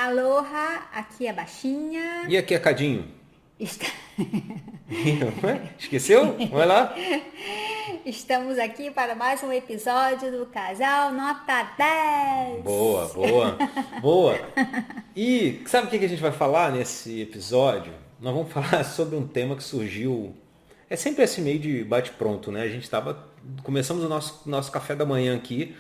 Aloha, aqui é Baixinha. E aqui é Cadinho. Está... Esqueceu? Vai lá. Estamos aqui para mais um episódio do Casal Nota 10. Boa. E sabe o que a gente vai falar nesse episódio? Nós vamos falar sobre um tema que surgiu... É sempre esse meio de bate-pronto, né? Começamos o nosso café da manhã aqui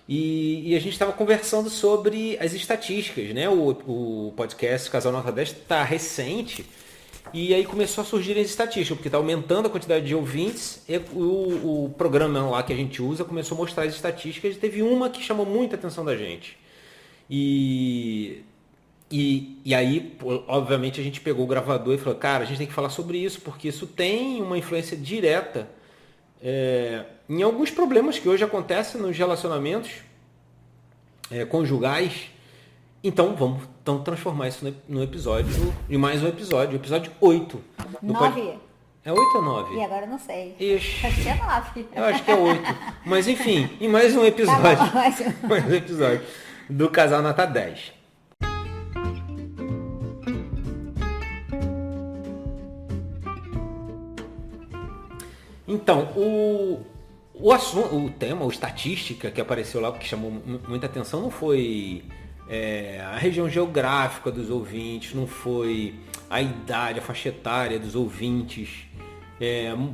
e a gente estava conversando sobre as estatísticas, né? O podcast Casal Nota 10 está recente e aí começou a surgir as estatísticas, porque está aumentando a quantidade de ouvintes e o programa lá que a gente usa começou a mostrar as estatísticas e teve uma que chamou muita atenção da gente. E aí, obviamente, a gente pegou o gravador e falou, cara, a gente tem que falar sobre isso, porque isso tem uma influência direta em alguns problemas que hoje acontecem nos relacionamentos conjugais. Então, vamos transformar isso no episódio, em mais um episódio, o episódio 8. 9. É 8 ou 9? E agora eu não sei. Ixi, Acho que é 9. eu acho que é 8. Mas enfim, em mais um episódio. Tá bom, mais Mais um episódio do Casal Nota 10. Então, o tema, a estatística que apareceu lá, que chamou muita atenção, não foi a região geográfica dos ouvintes, não foi a idade, a faixa etária dos ouvintes.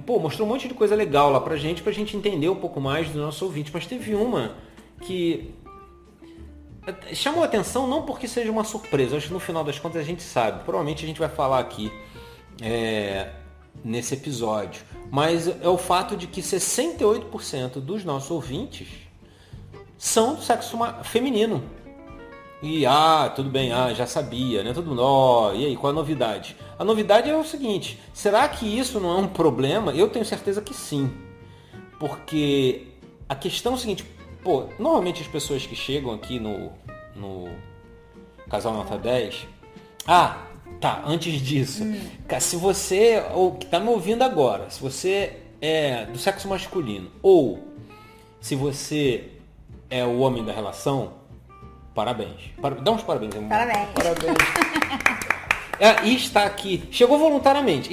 Mostrou um monte de coisa legal lá pra gente entender um pouco mais dos nossos ouvintes. Mas teve uma que chamou atenção não porque seja uma surpresa, acho que no final das contas a gente sabe. Provavelmente a gente vai falar aqui nesse episódio. Mas é o fato de que 68% dos nossos ouvintes são do sexo feminino. E, tudo bem, já sabia, né? E aí, qual a novidade? A novidade é o seguinte, será que isso não é um problema? Eu tenho certeza que sim. Porque a questão é o seguinte, normalmente as pessoas que chegam aqui no Casal Nota 10... antes disso, se você, ou que está me ouvindo agora, se você é do sexo masculino, ou se você é o homem da relação, parabéns. Dá uns parabéns. Parabéns. E está aqui, chegou voluntariamente,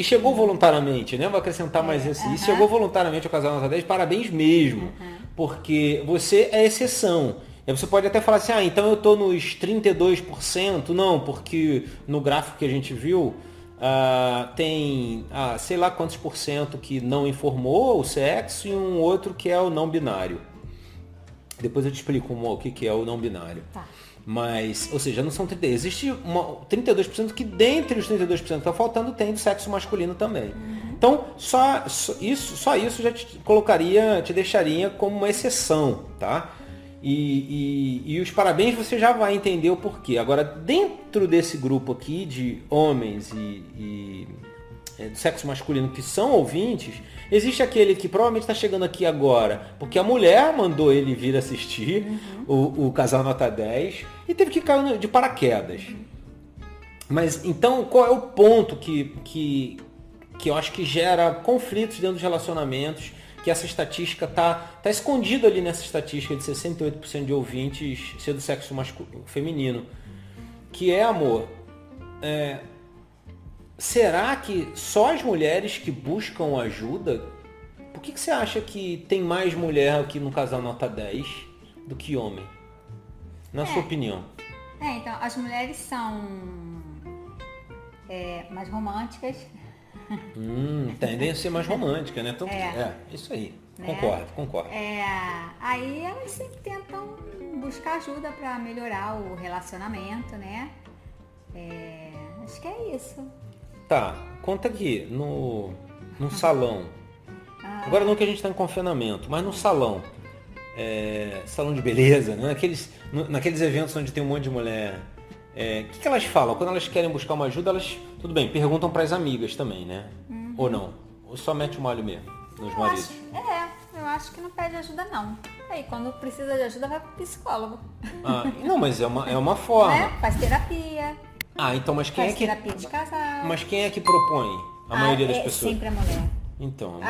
né? Vou acrescentar mais isso. E chegou voluntariamente ao Casal Nota 10, parabéns mesmo, porque você é exceção. Aí você pode até falar assim, então eu estou nos 32%. Não, porque no gráfico que a gente viu, tem sei lá quantos por cento que não informou o sexo e um outro que é o não binário. Depois eu te explico o que é o não binário. Tá. Mas, ou seja, não são 32%. Existe 32% que dentre os 32% que está faltando tem do sexo masculino também. Então, só isso já te deixaria como uma exceção, tá? E os parabéns você já vai entender o porquê. Agora, dentro desse grupo aqui de homens e do sexo masculino que são ouvintes, existe aquele que provavelmente está chegando aqui agora porque a mulher mandou ele vir assistir o Casal Nota 10 e teve que cair de paraquedas. Mas então, qual é o ponto que eu acho que gera conflitos dentro dos relacionamentos? Que essa estatística tá escondida ali nessa estatística de 68% de ouvintes ser do sexo feminino. Que amor, será que só as mulheres que buscam ajuda? Por que você acha que tem mais mulher aqui no Casal Nota 10 do que homem? Na sua opinião. Então, as mulheres são mais românticas. Tendem a ser mais romântica, né? Isso aí. Né? Concordo. Aí elas sempre tentam buscar ajuda para melhorar o relacionamento, né? Acho que é isso. Tá, conta aqui, no salão. Agora não que a gente está em confinamento, mas no salão. Salão de beleza, né? Naqueles eventos onde tem um monte de mulher. O que elas falam? Quando elas querem buscar uma ajuda, elas, tudo bem, perguntam para as amigas também, né? Ou não? Ou só mete o malho mesmo nos maridos? Eu acho que não pede ajuda, não. Aí, quando precisa de ajuda, vai pro psicólogo. Não, mas é uma forma. Faz terapia. Então, mas quem faz terapia de casal. Mas quem é que propõe? A maioria das pessoas? Sempre a mulher. Então.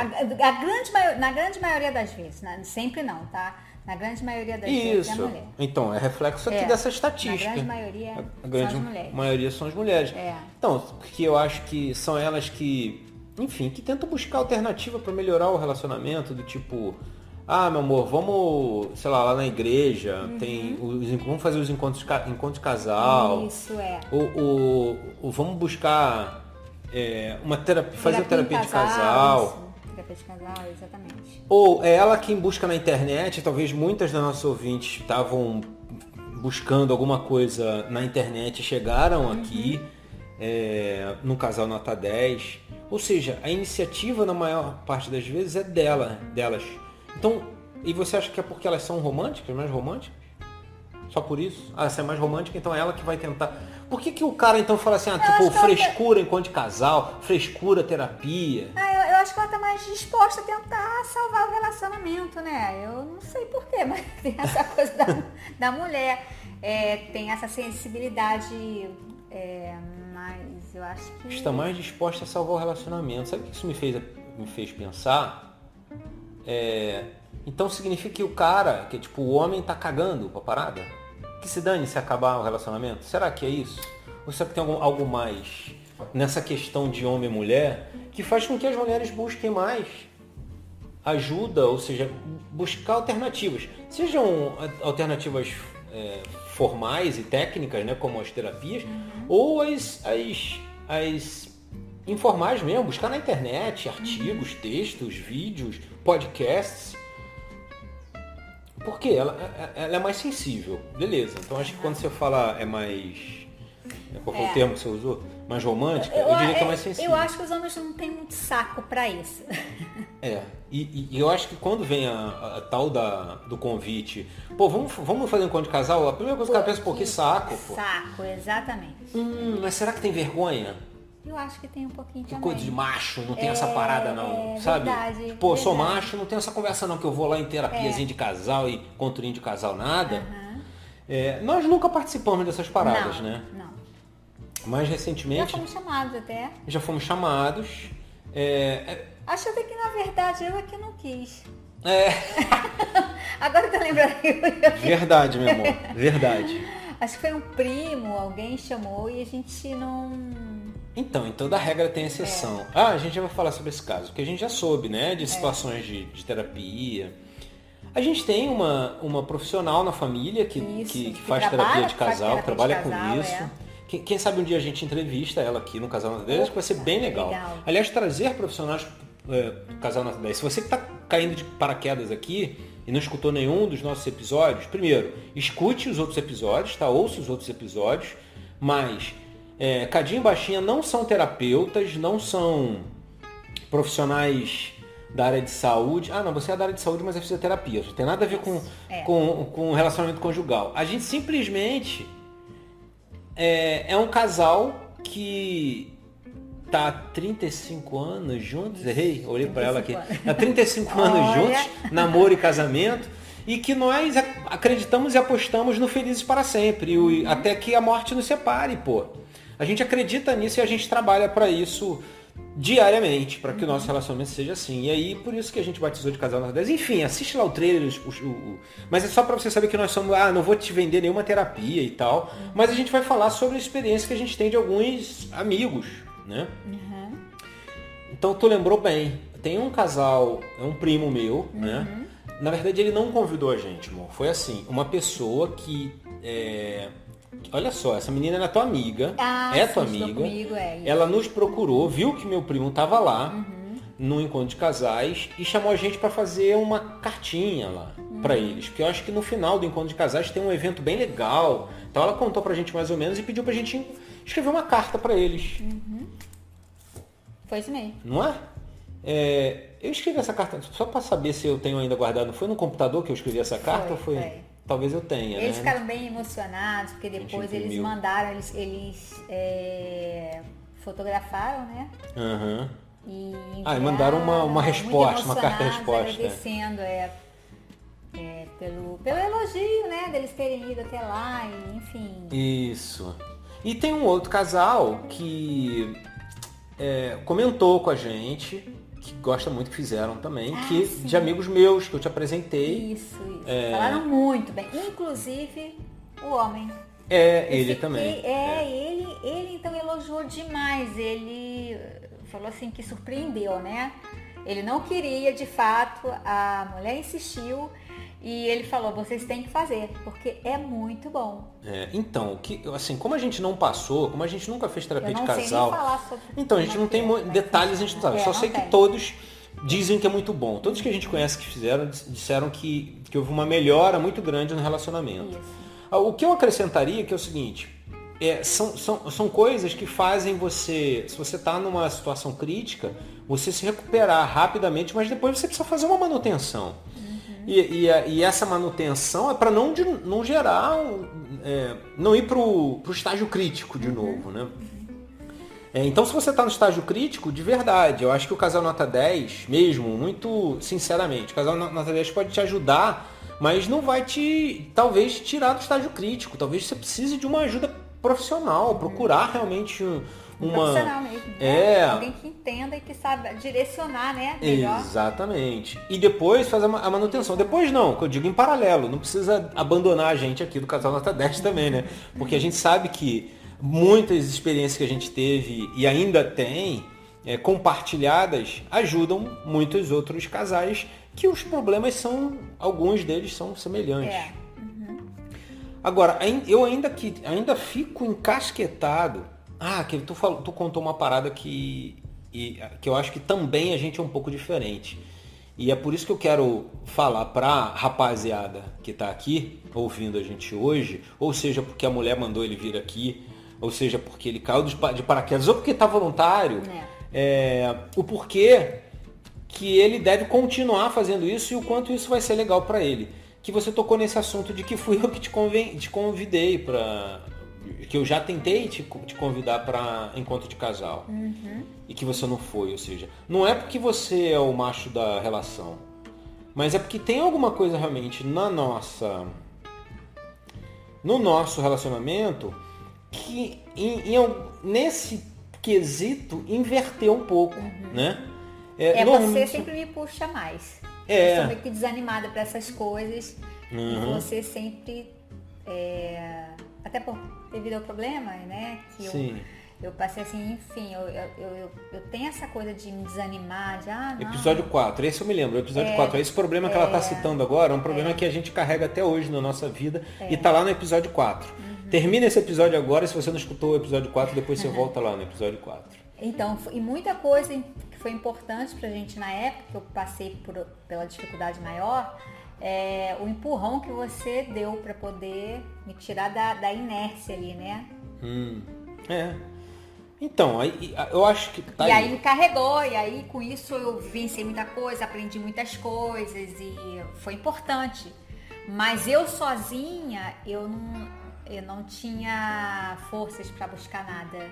Na grande maioria das vezes, né? Sempre não, tá? Na grande maioria das vezes é a Isso. mulher. Então, é reflexo aqui dessa estatística. Na grande maioria A grande são as mulheres. maioria são as mulheres. É. Então, porque eu acho que são elas que, enfim, que tentam buscar alternativa para melhorar o relacionamento, do tipo, ah, meu amor, vamos, sei lá na igreja, vamos fazer os encontros de casal. Isso, é. Ou vamos buscar uma terapia, fazer terapia de casal. Isso. Terapia de casal, exatamente. Ou é ela quem busca na internet, talvez muitas das nossas ouvintes estavam buscando alguma coisa na internet e chegaram aqui no Casal Nota 10. Ou seja, a iniciativa na maior parte das vezes é delas. Então, e você acha que é porque elas são românticas, mais românticas? Só por isso? Ah, essa é mais romântica, então é ela que vai tentar. Por que o cara então fala assim, frescura enquanto de casal, frescura terapia? Eu acho que ela tá mais disposta a tentar salvar o relacionamento, né? Eu não sei porquê, mas tem essa coisa da mulher. Tem essa sensibilidade, mas eu acho que... Está mais disposta a salvar o relacionamento. Sabe o que isso me fez pensar? Então significa que o cara, que tipo, o homem tá cagando pra parada? Que se dane se acabar o relacionamento? Será que é isso? Ou será que tem algo mais nessa questão de homem e mulher que faz com que as mulheres busquem mais ajuda, ou seja, buscar alternativas? Sejam alternativas formais e técnicas, né, como as terapias, ou as informais mesmo, buscar na internet artigos, textos, vídeos, podcasts. Porque ela é mais sensível, beleza. Então acho que quando você fala qual foi o termo que você usou? Mais romântica, eu diria que é mais sensível. Eu acho que os homens não têm muito saco pra isso. E eu acho que quando vem a tal do convite, pô, vamos fazer um encontro de casal, a primeira coisa que ela pensa, pô, que saco, pô. Saco, exatamente. Mas será que tem vergonha? Eu acho que tem um pouquinho também. Coisa de macho, não tem essa parada não, sabe? Verdade, Pô, sou macho, não tem essa conversa não, que eu vou lá em terapiazinha de casal e encontrinho de casal, nada. Nós nunca participamos dessas paradas, né? Não. Mais recentemente... Já fomos chamados até. Já fomos chamados. Acho até que na verdade eu é que não quis. Agora eu tô lembrando. Verdade, meu amor. Verdade. Acho que foi um primo, alguém chamou e a gente não... Então, em toda regra tem exceção. A gente já vai falar sobre esse caso, porque a gente já soube, né, de situações de terapia. A gente tem uma profissional na família que faz terapia de casal, que trabalha com isso. Quem sabe um dia a gente entrevista ela aqui no Casal Nota 10, que vai ser bem legal. Aliás, trazer profissionais do Casal Nota 10. Se você que está caindo de paraquedas aqui e não escutou nenhum dos nossos episódios, primeiro, escute os outros episódios, tá? Ouça os outros episódios, mas... Cadinho e Baixinha não são terapeutas, não são profissionais da área de saúde. Ah, não, você é da área de saúde, mas é fisioterapia. Não tem nada a ver com relacionamento conjugal. A gente simplesmente é um casal que tá há 35 anos juntos. Errei? Olhei para ela aqui. Há 35 anos juntos, namoro e casamento. E que nós acreditamos e apostamos no felizes para sempre. Até que a morte nos separe, pô. A gente acredita nisso e a gente trabalha para isso diariamente, para que o nosso relacionamento seja assim. E aí, por isso que a gente batizou de Casal Nota 10. Enfim, assiste lá o trailer, mas é só para você saber que nós somos... não vou te vender nenhuma terapia e tal, mas a gente vai falar sobre a experiência que a gente tem de alguns amigos, né? Então, tu lembrou bem. Tem um casal, é um primo meu, né? Na verdade, ele não convidou a gente, amor. Foi assim, uma pessoa que... Olha só, essa menina era tua amiga, tua amiga. Comigo, ela nos procurou, viu que meu primo estava lá, no encontro de casais, e chamou a gente para fazer uma cartinha lá para eles. Porque eu acho que no final do encontro de casais tem um evento bem legal. Então ela contou pra gente mais ou menos e pediu pra gente escrever uma carta para eles. Foi isso mesmo. Não é? Eu escrevi essa carta só para saber se eu tenho ainda guardado. Foi no computador que eu escrevi essa carta? Foi. Talvez eu tenha, Eles né? ficaram bem emocionados, porque depois eles mandaram, eles fotografaram, né? E mandaram uma resposta, uma carta-resposta. Agradecendo pelo elogio, né? Deles terem ido até lá, e, enfim. Isso. E tem um outro casal que comentou com a gente que gosta muito, que fizeram também, sim. de amigos meus que eu te apresentei. Isso. Falaram muito bem. Inclusive o homem. Ele também. Ele então elogiou demais. Ele falou assim que surpreendeu, né? Ele não queria, de fato, a mulher insistiu e ele falou, vocês têm que fazer, porque é muito bom. Então, assim, como a gente não passou, como a gente nunca fez terapia de casal, eu não sei nem falar sobre então a gente não tem detalhes, a gente não sabe. Só sei que todos dizem que é muito bom. Todos que a gente conhece que fizeram, disseram que houve uma melhora muito grande no relacionamento. Isso. O que eu acrescentaria que é o seguinte, são coisas que fazem você, se você está numa situação crítica, você se recuperar rapidamente, mas depois você precisa fazer uma manutenção. E essa manutenção é para não gerar, não ir para o estágio crítico de novo, né? Então, se você está no estágio crítico, de verdade, eu acho que o Casal Nota 10, mesmo, muito sinceramente, o Casal Nota 10 pode te ajudar, mas não vai talvez, tirar do estágio crítico. Talvez você precise de uma ajuda profissional, procurar realmente profissional mesmo. Né? Alguém que entenda e que saiba direcionar, né? Melhor. Exatamente. E depois fazer a manutenção. Depois não, que eu digo em paralelo. Não precisa abandonar a gente aqui do Casal Nota 10 também, né? Porque a gente sabe que muitas experiências que a gente teve e ainda tem, compartilhadas, ajudam muitos outros casais que os problemas alguns deles são semelhantes. Agora, eu ainda fico encasquetado. Que tu contou uma parada que eu acho que também a gente é um pouco diferente. E é por isso que eu quero falar pra rapaziada que tá aqui, ouvindo a gente hoje, ou seja, porque a mulher mandou ele vir aqui, ou seja, porque ele caiu de paraquedas, ou porque tá voluntário, o porquê que ele deve continuar fazendo isso e o quanto isso vai ser legal para ele. Que você tocou nesse assunto de que fui eu que te convidei para... que eu já tentei te convidar para encontro de casal. E que você não foi, ou seja, não é porque você é o macho da relação, mas é porque tem alguma coisa realmente no nosso relacionamento que nesse quesito inverteu um pouco, né? Você sempre me puxa mais. Eu sou meio que desanimada para essas coisas. E você sempre, até devido ao problema, né? Que eu passei assim, enfim, eu tenho essa coisa de me desanimar, não. Episódio 4, esse eu me lembro, episódio 4. Esse problema que ela está citando agora é um problema que a gente carrega até hoje na nossa vida e está lá no episódio 4. Termina esse episódio agora, se você não escutou o episódio 4, depois você volta lá no episódio 4. Então, e muita coisa que foi importante pra gente na época, que eu passei pela dificuldade maior, o empurrão que você deu para poder me tirar da inércia ali, né? Então, aí, eu acho que... E aí me carregou, e aí com isso eu venci muita coisa, aprendi muitas coisas e foi importante. Mas eu sozinha, eu não tinha forças para buscar nada.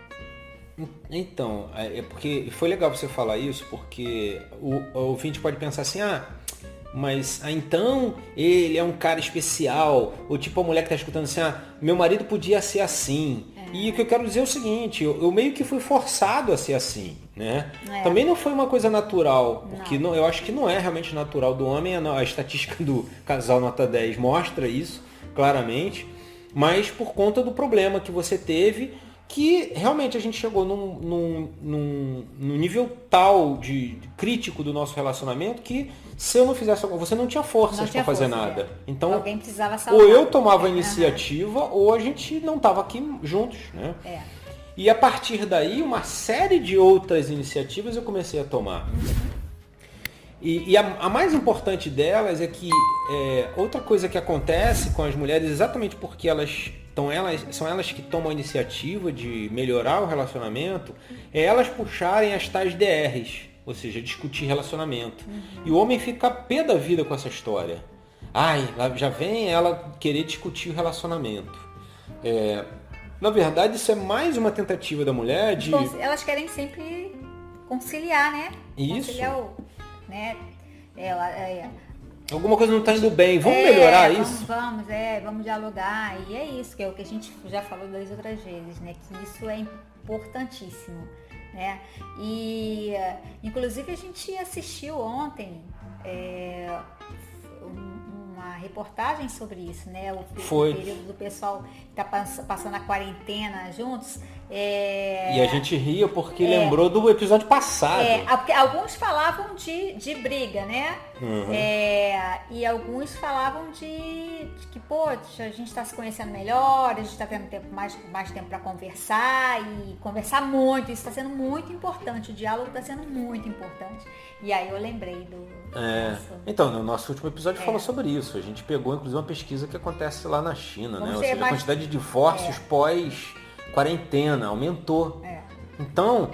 Então, porque foi legal você falar isso, porque o ouvinte pode pensar assim, mas então ele é um cara especial, ou tipo a mulher que tá escutando assim, meu marido podia ser assim. E o que eu quero dizer é o seguinte, eu meio que fui forçado a ser assim, né? Também não foi uma coisa natural, porque eu acho que não é realmente natural do homem, a estatística do Casal Nota 10 mostra isso claramente, mas por conta do problema que você teve, que realmente a gente chegou num nível tal de crítico do nosso relacionamento que se eu não fizesse você não tinha forças para fazer nada. Então, alguém precisava salvar. Ou eu tomava a iniciativa ou a gente não estava aqui juntos, né? E a partir daí, uma série de outras iniciativas eu comecei a tomar. E a mais importante delas é que outra coisa que acontece com as mulheres, exatamente porque são elas que tomam a iniciativa de melhorar o relacionamento, é elas puxarem as tais DRs, ou seja, discutir relacionamento. E o homem fica pé da vida com essa história. Já vem ela querer discutir o relacionamento. Na verdade, isso é mais uma tentativa da mulher de... Elas querem sempre conciliar, né? Isso. Conciliar né? Alguma coisa não está indo bem, vamos melhorar isso? Vamos dialogar. E é isso, que é o que a gente já falou das outras vezes, né? Que isso é importantíssimo. né? E, inclusive, a gente assistiu ontem uma reportagem sobre isso, né? O período do pessoal que está passando a quarentena juntos. E a gente ria porque lembrou do episódio passado. Porque alguns falavam de briga, né? Uhum. E alguns falavam de que, poxa, a gente está se conhecendo melhor, a gente está tendo mais tempo para conversar e conversar muito. Isso está sendo muito importante, o diálogo está sendo muito importante. E aí eu lembrei do... Então, no nosso último episódio falou sobre isso. A gente pegou, inclusive, uma pesquisa que acontece lá na China, né? Ou seja, a quantidade de divórcios pós-quarentena aumentou. Então,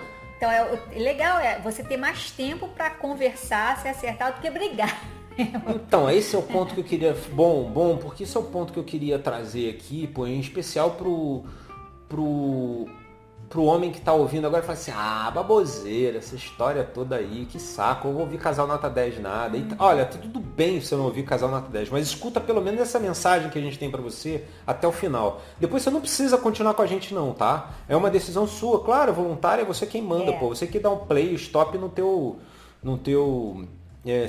legal você ter mais tempo para conversar, se acertar, do que brigar. Então, esse é o ponto que eu queria... Bom, porque esse é o ponto que eu queria trazer aqui, em especial pro homem que tá ouvindo agora e fala assim, baboseira, essa história toda aí, que saco, eu vou ouvir Casal Nota 10 nada. E, olha, tudo bem se você não ouvir Casal Nota 10, mas escuta pelo menos essa mensagem que a gente tem pra você até o final. Depois você não precisa continuar com a gente não, tá? É uma decisão sua, claro, voluntária, é você quem manda, você que dá um play, stop no teu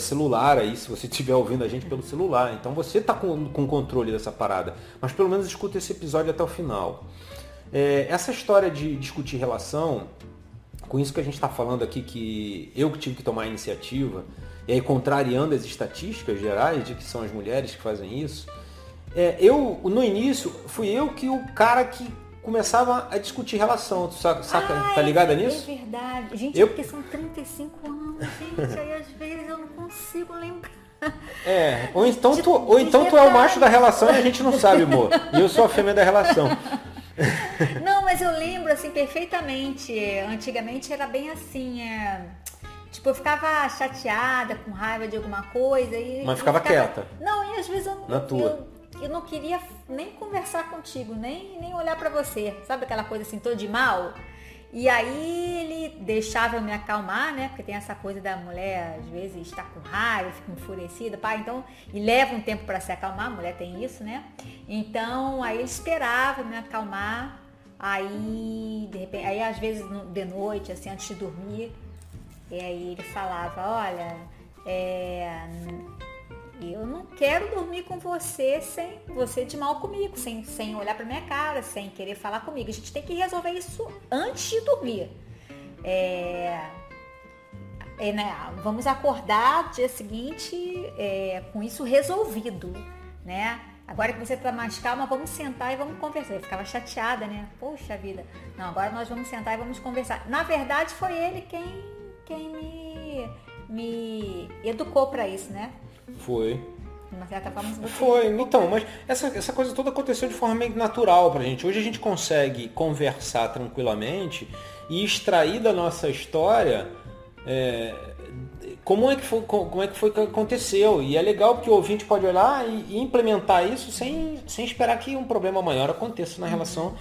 celular aí, se você estiver ouvindo a gente pelo celular. Então você tá com controle dessa parada. Mas pelo menos escuta esse episódio até o final. Essa história de discutir relação, com isso que a gente está falando aqui, que eu que tive que tomar a iniciativa, e aí contrariando as estatísticas gerais de que são as mulheres que fazem isso, no início, fui eu que o cara que começava a discutir relação, tu saca, tá ligada nisso? É verdade. Gente, porque são 35 anos, gente, aí às vezes eu não consigo lembrar. Ou então tu é o macho da relação e a gente não sabe, amor. E eu sou a fêmea da relação. Não, mas eu lembro assim perfeitamente. Antigamente era bem assim, tipo, eu ficava chateada, com raiva de alguma coisa mas ficava quieta. Não, e às vezes eu não queria nem conversar contigo, nem olhar pra você. Sabe aquela coisa assim, tô de mal? E aí ele deixava eu me acalmar, né? Porque tem essa coisa da mulher, às vezes, estar com raiva, fica enfurecida, então, e leva um tempo para se acalmar, a mulher tem isso, né? Então, aí ele esperava eu me acalmar, aí, de repente, aí às vezes de noite, assim, antes de dormir, e aí ele falava, olha, eu não quero dormir com você sem você de mal comigo, sem olhar pra minha cara, sem querer falar comigo. A gente tem que resolver isso antes de dormir. Né? Vamos acordar no dia seguinte com isso resolvido, né? Agora que você tá mais calma, vamos sentar e vamos conversar. Eu ficava chateada, né? Poxa vida. Não, agora nós vamos sentar e vamos conversar. Na verdade, foi ele quem me educou pra isso, né? Foi. De uma certa forma, foi, então, mas essa coisa toda aconteceu de forma meio natural pra gente. Hoje a gente consegue conversar tranquilamente e extrair da nossa história como é que foi que aconteceu. E é legal porque o ouvinte pode olhar e implementar isso sem esperar que um problema maior aconteça na relação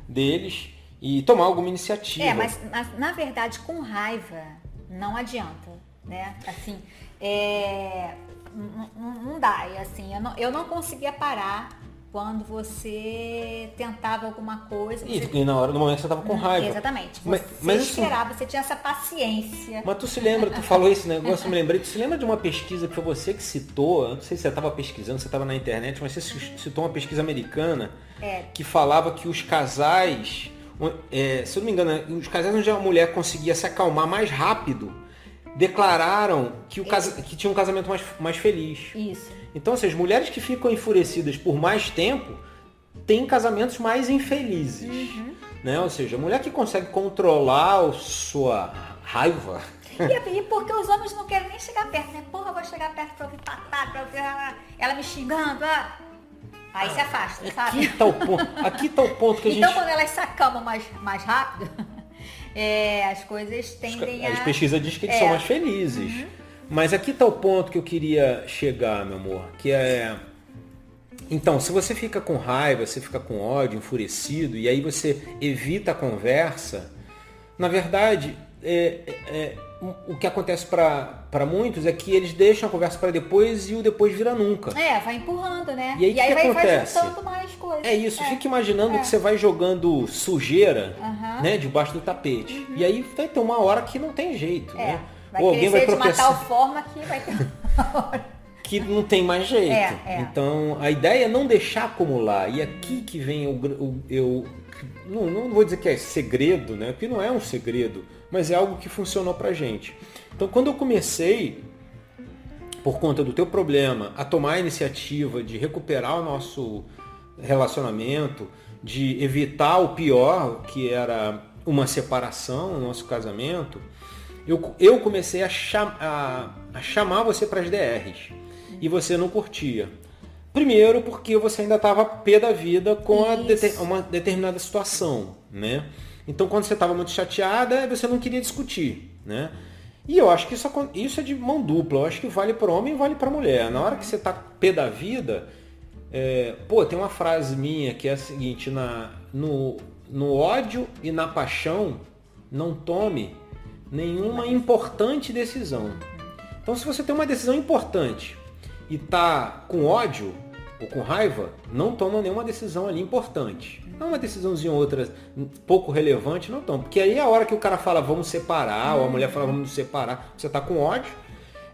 deles e tomar alguma iniciativa. Mas na verdade, com raiva, não adianta, né? Assim, não dá, assim, eu não conseguia parar quando você tentava alguma coisa. E no momento você estava com raiva. Exatamente. Você esperava, você tinha essa paciência. Mas tu se lembra, tu falou esse negócio, eu me lembrei, tu se lembra de uma pesquisa que foi você que citou, eu não sei se você estava pesquisando, você estava na internet, mas você citou uma pesquisa americana que falava que os casais, se eu não me engano, os casais onde a mulher conseguia se acalmar mais rápido, declararam que tinha um casamento mais feliz. Isso. Então, ou seja, mulheres que ficam enfurecidas por mais tempo têm casamentos mais infelizes. Né? Ou seja, a mulher que consegue controlar a sua raiva... E porque os homens não querem nem chegar perto, né? Porra, eu vou chegar perto pra ouvir patada, pra ouvir ela me xingando. Aí se afasta, sabe? Aqui tá o ponto que a gente... Então, quando elas se acalmam mais rápido... as coisas tendem As pesquisas dizem que eles são mais felizes. Mas aqui está o ponto que eu queria chegar, meu amor. Que então, se você fica com raiva, você fica com ódio, enfurecido, e aí você evita a conversa, na verdade, o que acontece para muitos é que eles deixam a conversa para depois e o depois vira nunca. Vai empurrando, né? E aí, vai juntando mais coisas. É isso, fica imaginando que você vai jogando sujeira, né, debaixo do tapete. E aí vai ter uma hora que não tem jeito, né? Vai ou alguém vai de uma tropeçar tal forma que vai ter uma hora. que não tem mais jeito. Então, a ideia é não deixar acumular. E aqui que vem não vou dizer que é segredo, né? Porque não é um segredo, mas é algo que funcionou pra gente. Então, quando eu comecei, por conta do teu problema, a tomar a iniciativa de recuperar o nosso relacionamento, de evitar o pior, que era uma separação no nosso casamento, eu comecei a chamar você para as DRs. E você não curtia. Primeiro porque você ainda estava pé da vida com uma determinada situação, né? Então quando você estava muito chateada, você não queria discutir, né? E eu acho que isso é de mão dupla. Eu acho que vale para o homem e vale para a mulher. Na hora que você está pé da vida, tem uma frase minha que é a seguinte: no ódio e na paixão, não tome nenhuma importante decisão. Então se você tem uma decisão importante e tá com ódio ou com raiva, não toma nenhuma decisão ali importante. Não uma decisãozinha ou outra pouco relevante, não toma. Porque aí é a hora que o cara fala vamos separar, ou a mulher fala vamos nos separar, você tá com ódio.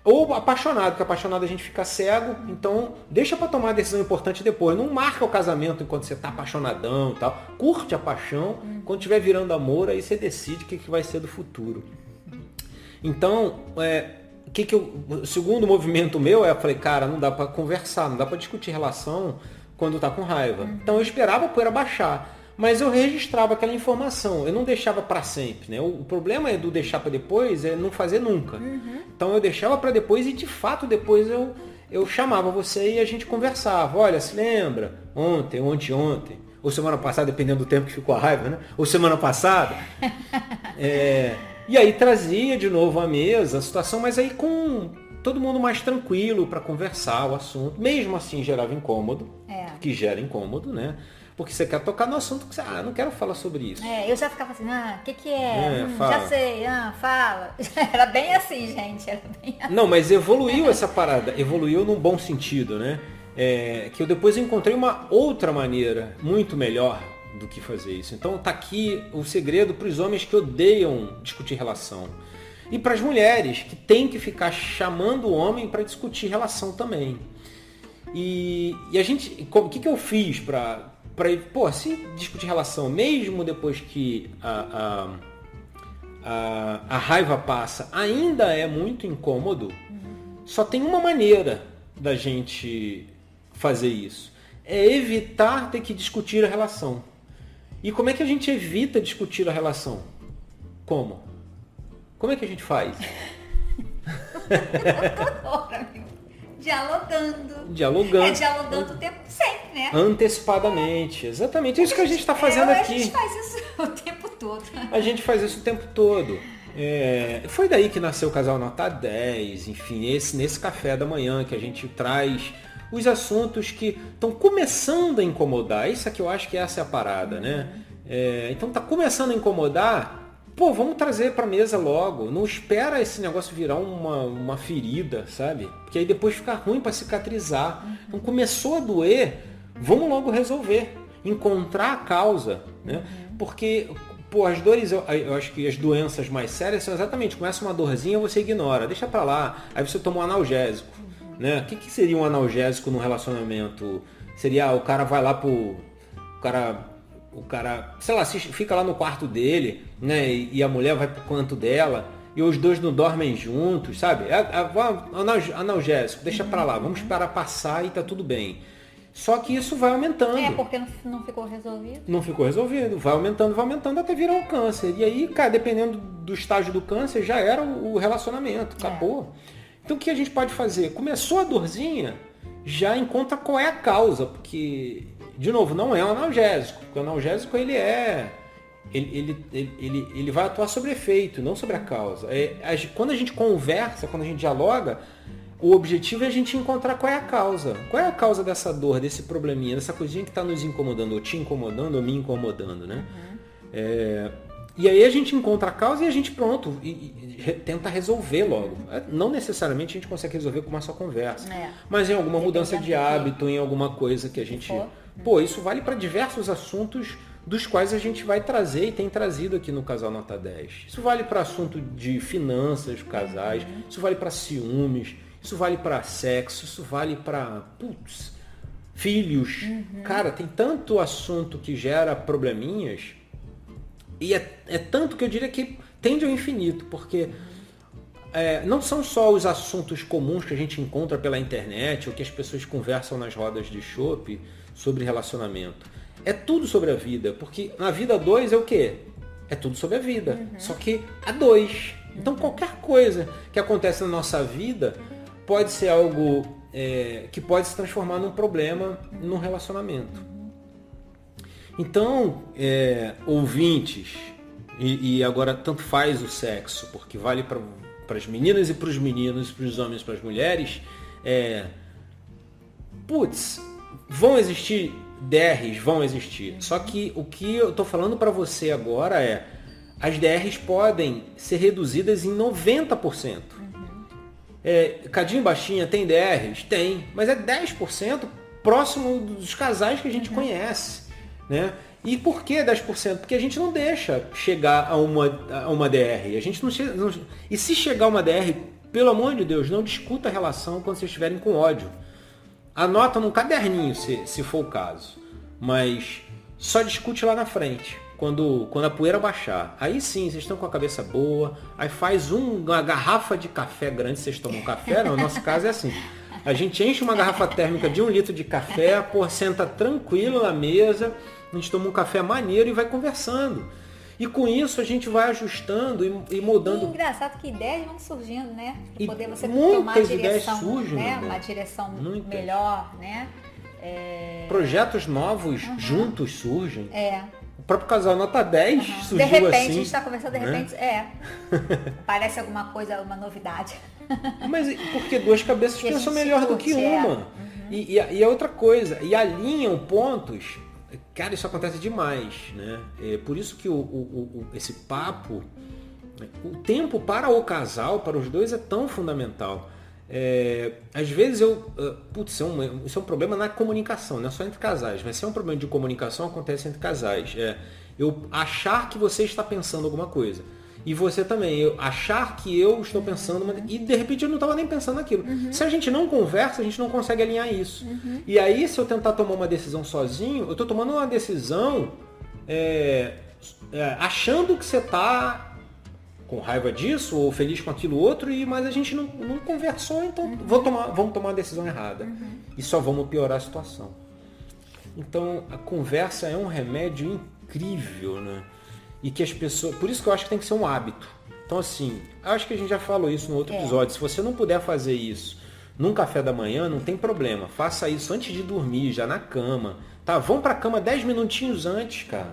Ou apaixonado, porque apaixonado a gente fica cego, então deixa para tomar a decisão importante depois. Não marca o casamento enquanto você tá apaixonadão e tal. Curte a paixão, quando estiver virando amor, aí você decide o que vai ser do futuro. Então, o segundo movimento meu eu falei, cara, não dá para conversar, não dá para discutir relação quando tá com raiva. Então eu esperava a poeira baixar, mas eu registrava aquela informação, eu não deixava para sempre, né? O problema do deixar para depois é não fazer nunca. Então eu deixava para depois e de fato depois eu chamava você e a gente conversava. Olha, se lembra? Ontem, ou semana passada, dependendo do tempo que ficou a raiva, né? Ou semana passada. E aí trazia de novo à mesa a situação, mas aí com todo mundo mais tranquilo para conversar o assunto. Mesmo assim gerava incômodo, que gera incômodo, né? Porque você quer tocar no assunto que você, não quero falar sobre isso. Eu já ficava assim, o que é? Já sei, fala. Era bem assim, gente, era bem assim. Não, mas evoluiu essa parada, evoluiu num bom sentido, né? Que eu depois encontrei uma outra maneira, muito melhor, do que fazer isso. Então tá aqui o segredo para os homens que odeiam discutir relação. E para as mulheres que têm que ficar chamando o homem para discutir relação também. E a gente, o que eu fiz para se discutir relação, mesmo depois que a raiva passa, ainda é muito incômodo, só tem uma maneira da gente fazer isso. É evitar ter que discutir a relação. E como é que a gente evita discutir a relação? Como? Como é que a gente faz? Dialogando. Dialogando o tempo sempre, né? Antecipadamente. Exatamente. É isso que a gente está fazendo aqui. A gente faz isso o tempo todo. A gente faz isso o tempo todo. Foi daí que nasceu o Casal Nota 10. Enfim, nesse café da manhã que a gente traz os assuntos que estão começando a incomodar. Isso aqui eu acho que essa é a parada, né? Então tá começando a incomodar. Vamos trazer pra mesa logo. Não espera esse negócio virar uma ferida, sabe? Porque aí depois fica ruim para cicatrizar. Então começou a doer, vamos logo resolver. Encontrar a causa, né? Porque, as dores, eu acho que as doenças mais sérias são exatamente, começa uma dorzinha, você ignora, deixa pra lá. Aí você toma um analgésico, né? O que seria um analgésico num relacionamento? Seria, o cara vai lá o cara, sei lá, fica lá no quarto dele, né? E a mulher vai pro canto dela, e os dois não dormem juntos, sabe? Analgésico, deixa pra lá, vamos esperar passar e tá tudo bem. Só que isso vai aumentando. Porque não ficou resolvido. Não ficou resolvido, vai aumentando até virar um câncer. E aí, cara, dependendo do estágio do câncer, já era o relacionamento, acabou. Então o que a gente pode fazer? Começou a dorzinha, já encontra qual é a causa, porque... De novo, não é um analgésico, porque o analgésico ele vai atuar sobre efeito, não sobre a causa. Quando a gente conversa, quando a gente dialoga, o objetivo é a gente encontrar qual é a causa. Qual é a causa dessa dor, desse probleminha, dessa coisinha que está nos incomodando, ou te incomodando, ou me incomodando, né? E aí a gente encontra a causa e a gente tenta resolver logo. Não necessariamente a gente consegue resolver com uma só conversa. Mas em alguma mudança de hábito, em alguma coisa que a gente Pô, isso vale para diversos assuntos dos quais a gente vai trazer e tem trazido aqui no Casal Nota 10. Isso vale para assunto de finanças, casais, isso vale para ciúmes, isso vale para sexo, isso vale para filhos. Cara, tem tanto assunto que gera probleminhas e é tanto que eu diria que tende ao infinito, porque não são só os assuntos comuns que a gente encontra pela internet ou que as pessoas conversam nas rodas de chopp sobre relacionamento. É tudo sobre a vida, porque na vida 2 é o quê? É tudo sobre a vida, só que a 2. Então qualquer coisa que acontece na nossa vida pode ser algo que pode se transformar num problema num relacionamento. Então, ouvintes, e agora tanto faz o sexo, porque vale para as meninas e para os meninos, para os homens e para as mulheres, vão existir DRs, vão existir. Só que o que eu estou falando para você agora as DRs podem ser reduzidas em 90%. Cadinho e baixinha tem DRs? Tem, mas é 10% próximo dos casais que a gente conhece, né? E por que 10%? Porque a gente não deixa chegar a uma DR. A gente não, e se chegar a uma DR, pelo amor de Deus, não discuta a relação quando vocês estiverem com ódio. Anota num caderninho, se for o caso. Mas só discute lá na frente, quando a poeira baixar. Aí sim, vocês estão com a cabeça boa. Aí faz uma garrafa de café grande, vocês tomam café. Não, no nosso caso é assim. A gente enche uma garrafa térmica de 1 litro de café, senta tranquilo na mesa, a gente toma um café maneiro e vai conversando. E com isso a gente vai ajustando e mudando. E engraçado que ideias vão surgindo, né? E poder você muitas tomar uma ideias direção, surgem, né? né? Uma direção Muitas. melhor, né? Projetos novos juntos surgem. É. O próprio Casal Nota 10 surgiu De repente, assim. a gente está conversando, de né? repente, parece alguma coisa, uma novidade. Mas porque duas cabeças E a pensam gente melhor do curte, que uma. E é outra coisa. E alinham pontos. Cara, isso acontece demais, né? Por isso que esse papo, o tempo para o casal, para os dois, é tão fundamental. Às vezes isso é um problema na comunicação, não é só entre casais, mas se é um problema de comunicação, acontece entre casais. Eu achar que você está pensando alguma coisa. E você também, eu achar que eu estou pensando, e de repente eu não estava nem pensando naquilo. Se a gente não conversa, a gente não consegue alinhar isso. E aí, se eu tentar tomar uma decisão sozinho, eu estou tomando uma decisão achando que você está com raiva disso ou feliz com aquilo outro, mas a gente não conversou, então vamos tomar a decisão errada. E só vamos piorar a situação. Então, a conversa é um remédio incrível, né? E que as pessoas... Por isso que eu acho que tem que ser um hábito. Então, assim, acho que a gente já falou isso no outro episódio. Se você não puder fazer isso num café da manhã, não tem problema. Faça isso antes de dormir, já na cama. Tá? Vão pra cama 10 minutinhos antes, cara.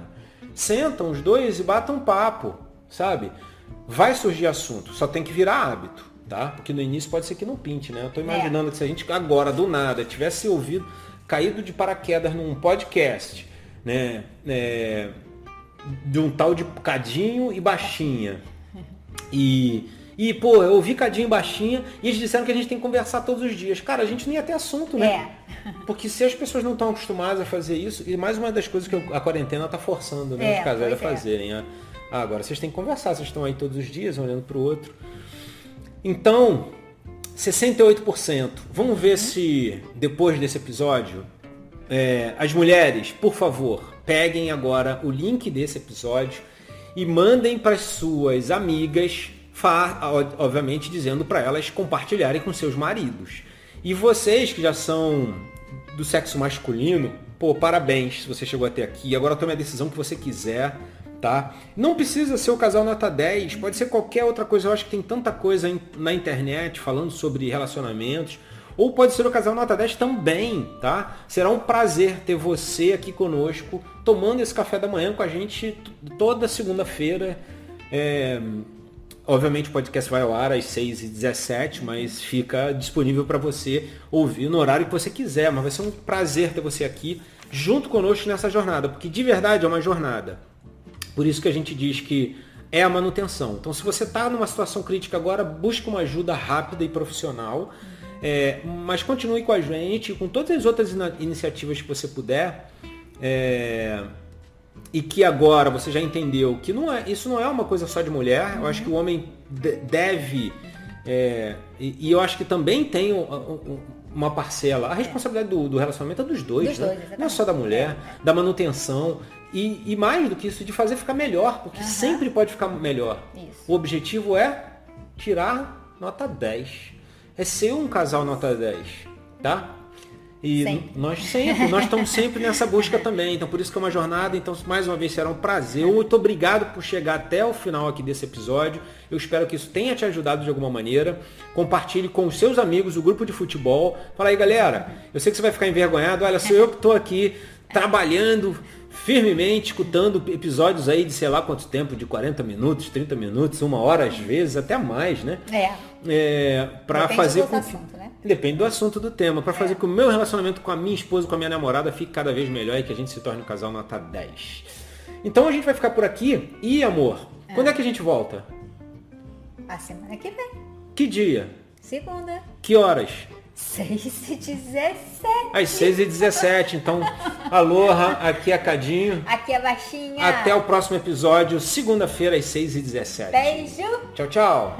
Sentam os dois e batam um papo, sabe? Vai surgir assunto, só tem que virar hábito, tá? Porque no início pode ser que não pinte, né? Eu tô imaginando que se a gente agora, do nada, tivesse caído de paraquedas num podcast, né? De um tal de Cadinho e Baixinha. Pô, eu ouvi Cadinho e Baixinha e eles disseram que a gente tem que conversar todos os dias. Cara, a gente não ia ter assunto, né? Porque se as pessoas não estão acostumadas a fazer isso, e mais uma das coisas que a quarentena tá forçando, né, os casais a fazerem. Agora vocês têm que conversar, vocês estão aí todos os dias, um olhando pro outro. Então, 68%. Vamos ver se depois desse episódio, as mulheres, por favor, peguem agora o link desse episódio e mandem para as suas amigas, obviamente dizendo para elas compartilharem com seus maridos. E vocês que já são do sexo masculino, pô, parabéns se você chegou até aqui. Agora tome a decisão que você quiser, tá? Não precisa ser o Casal Nota 10, pode ser qualquer outra coisa. Eu acho que tem tanta coisa na internet falando sobre relacionamentos. Ou pode ser o Casal Nota 10 também, tá? Será um prazer ter você aqui conosco, tomando esse café da manhã com a gente toda segunda-feira. Obviamente o podcast vai ao ar às 6h17, mas fica disponível para você ouvir no horário que você quiser. Mas vai ser um prazer ter você aqui junto conosco nessa jornada, porque de verdade é uma jornada. Por isso que a gente diz que é a manutenção. Então, se você está numa situação crítica agora, busque uma ajuda rápida e profissional. Mas continue com a gente, com todas as outras iniciativas que você puder. E que agora você já entendeu que isso não é uma coisa só de mulher. Eu acho que o homem deve... e eu acho que também tem uma parcela. A responsabilidade do relacionamento é dos dois, né? Não é só da mulher, da manutenção. E mais do que isso, de fazer ficar melhor, porque sempre pode ficar melhor. Isso. O objetivo é tirar nota 10. É ser um casal nota 10, tá? E nós estamos sempre nessa busca também. Então por isso que é uma jornada. Então mais uma vez será um prazer. Muito obrigado por chegar até o final aqui desse episódio. Eu espero que isso tenha te ajudado de alguma maneira. Compartilhe com os seus amigos, o grupo de futebol. Fala aí, galera, eu sei que você vai ficar envergonhado. Olha, sou eu que estou aqui trabalhando firmemente, escutando episódios aí de sei lá quanto tempo, de 40 minutos, 30 minutos, 1 hora às vezes, até mais, né? Para fazer com assunto, né? Depende do assunto, do tema, para fazer com que o meu relacionamento com a minha esposa, com a minha namorada fique cada vez melhor e que a gente se torne um casal nota 10. Então a gente vai ficar por aqui. E amor, quando é que a gente volta? A semana que vem. Que dia? Segunda. Que horas? 6h17. Às 6h17. Então, aloha, aqui é Cadinho. Aqui é Baixinha. Até o próximo episódio, segunda-feira, às 6h17. Beijo. Tchau, tchau.